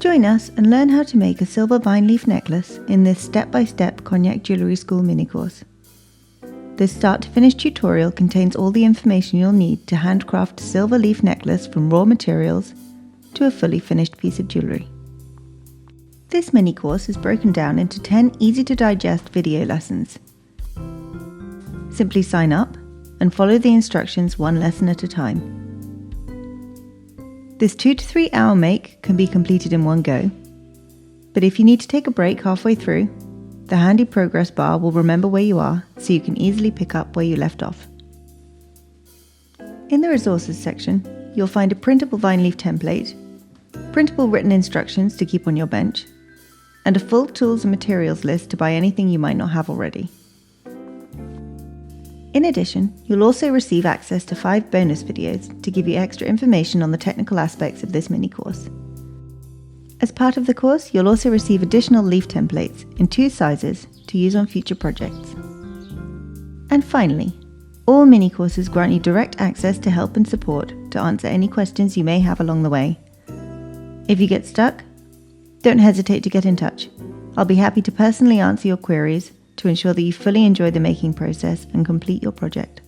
Join us and learn how to make a silver vine leaf necklace in this step-by-step Cognac Jewellery School mini-course. This start-to-finish tutorial contains all the information you'll need to handcraft a silver leaf necklace from raw materials to a fully finished piece of jewellery. This mini-course is broken down into 10 easy-to-digest video lessons. Simply sign up and follow the instructions one lesson at a time. This 2 to 3 hour make can be completed in one go, but if you need to take a break halfway through, the handy progress bar will remember where you are so you can easily pick up where you left off. In the resources section, you'll find a printable vine leaf template, printable written instructions to keep on your bench, and a full tools and materials list to buy anything you might not have already. In addition, you'll also receive access to 5 bonus videos to give you extra information on the technical aspects of this mini-course. As part of the course, you'll also receive additional leaf templates in 2 sizes to use on future projects. And finally, all mini-courses grant you direct access to help and support to answer any questions you may have along the way. If you get stuck, don't hesitate to get in touch. I'll be happy to personally answer your queries to ensure that you fully enjoy the making process and complete your project.